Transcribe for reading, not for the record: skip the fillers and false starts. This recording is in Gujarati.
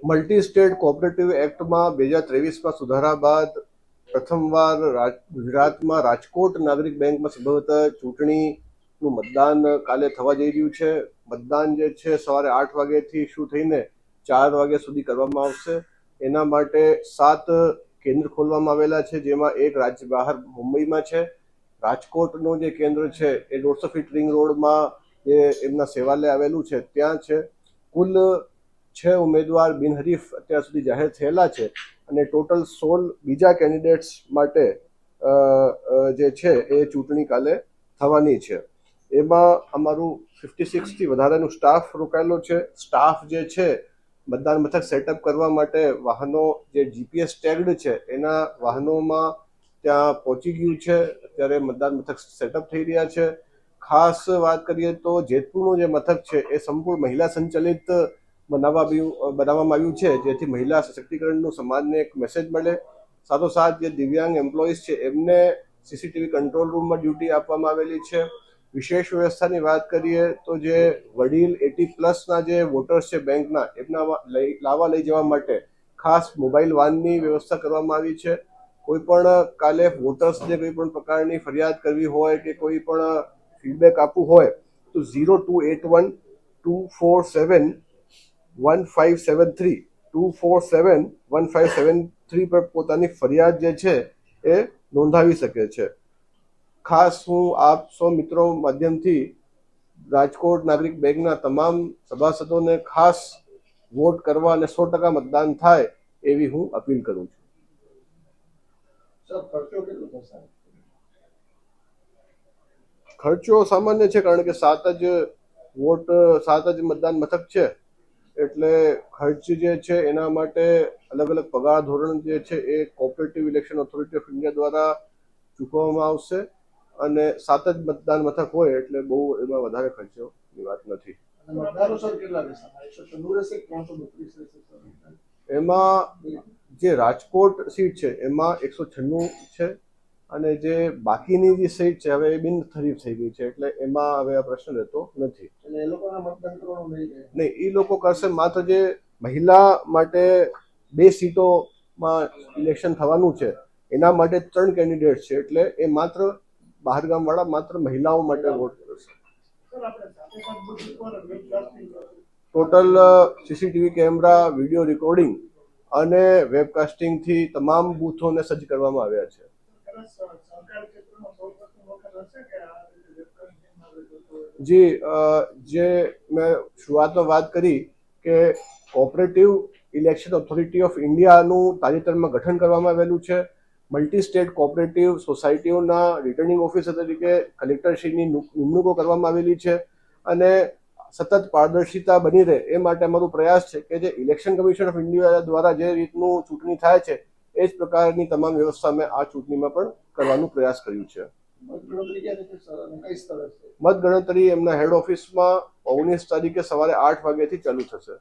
મલ્ટી સ્ટેટ કોઓપરેટિવ એક્ટમાં 2023માં સુધારા બાદ પ્રથમવાર ગુજરાતમાં રાજકોટ નાગરિક બેંકમાં સંભવતઃ ચૂંટણીનું મતદાન કાલે થવા જઈ રહ્યું છે. મતદાન જે છે સવારે 8 વાગ્યાથી શરૂ થઈને 4 વાગ્યા સુધી કરવામાં આવશે. એના માટે 7 કેન્દ્ર ખોલવામાં આવેલા છે, જેમાં એક રાજ્ય બહાર મુંબઈમાં છે. રાજકોટનું જે કેન્દ્ર છે એ 150 ફીટ રિંગ રોડમાં જે એમના સેવાલય આવેલું છે ત્યાં છે. કુલ 6 ઉમેદવાર બિનહરીફ અત્યાર સુધી જાહેર થયેલા છે અને ટોટલ 16 બીજા કેન્ડિડેટ્સ માટે જે છે એ ચૂંટણી કાલે થવાની છે. એમાં અમારું 56થી વધારાનું સ્ટાફ રોકાયેલો છે. સ્ટાફ જે છે મતદાન મથક સેટઅપ કરવા માટે વાહનો જે જીપીએસ ટેગ્ડ છે એના વાહનોમાં ત્યાં પહોંચી ગયું છે. અત્યારે મતદાન મથક સેટઅપ થઈ રહ્યા છે. ખાસ વાત કરીએ તો જેતપુરનું જે મથક છે એ સંપૂર્ણ મહિલા સંચાલિત બનાવવામાં આવ્યું છે, જેથી મહિલા સશક્તિકરણનું સમાજને એક મેસેજ મળે. સાથોસાથ જે દિવ્યાંગ એમ્પ્લોઈઝ છે એમને સીસીટીવી કંટ્રોલ રૂમમાં ડ્યુટી આપવામાં આવેલી છે. વિશેષ વ્યવસ્થાની વાત કરીએ તો જે વડીલ 80+ જે વોટર્સ છે બેંકના, એમના લઈ જવા માટે ખાસ મોબાઈલ વાનની વ્યવસ્થા કરવામાં આવી છે. કોઈ પણ કાલે વોટર્સને કોઈ પણ પ્રકારની ફરિયાદ કરવી હોય કે કોઈ પણ ફીડબેક આપવું હોય તો 0281247157 2471573 પર પોતાની ફરિયાદ જે છે એ નોંધાવી શકે છે. ખાસ હું આપ સૌ મિત્રો માધ્યમથી રાજકોટ નાગરિક બેંકના તમામ સભાસદોને ખાસ વોટ કરવા અને 100% મતદાન થાય એવી હું અપીલ કરું છું. ખર્ચો સામાન્ય છે, કારણ કે 7 જ મતદાન મથક છે, એટલે ખર્ચ જે છે એના માટે અલગ અલગ પગાર ધોરણ જે છે એ cooperative election authority of India દ્વારા ચૂકવવામાં આવશે અને 7 જ મતદાન મથક હોય એટલે બહુ એમાં વધારે ખર્ચોની વાત નથી. એમાં જે રાજકોટ સીટ છે એમાં 196 છે અને જે બાકીની જે સીટ છે હવે એ બિનહરીફ થઈ ગઈ છે, એટલે એમાં હવે આ પ્રશ્ન રહેતો નથી. નહીં, એ લોકો કરશે. માત્ર જે મહિલા માટે 2 સીટોમાં ઇલેક્શન થવાનું છે એના માટે 3 કેન્ડિડેટ છે, એટલે એ માત્ર બહારગામવાળા માત્ર મહિલાઓ માટે વોટ કરશે. Total CCTV camera, video recording અને વેબકાસ્ટિંગથી તમામ બૂથોને સજ્જ કરવામાં આવ્યા છે. જી, જે મેં શરૂઆતમાં વાત કરી કે કોઓપરેટિવ ઇલેક્શન ઓથોરિટી ઓફ ઇન્ડિયાનું તાજેતરમાં ગઠન કરવામાં આવેલું છે. મલ્ટી સ્ટેટ કોઓપરેટિવ સોસાયટીઓના રિટર્નિંગ ઓફિસર તરીકે કલેક્ટરશ્રીની નિમણૂકો કરવામાં આવેલી છે અને સતત પારદર્શિતા બની રહે એ માટે અમારો પ્રયાસ છે કે જે ઇલેક્શન કમિશન ઓફ ઇન્ડિયા દ્વારા જે રીતનું ચૂંટણી થાય છે એ જ પ્રકારની તમામ વ્યવસ્થા મેં આ ચૂંટણીમાં પણ કરવાનો પ્રયાસ કર્યો છે. મતગણતરી એમના હેડ ઓફિસમાં 19 તારીખે સવારે 8 વાગ્યાથી ચાલુ થશે.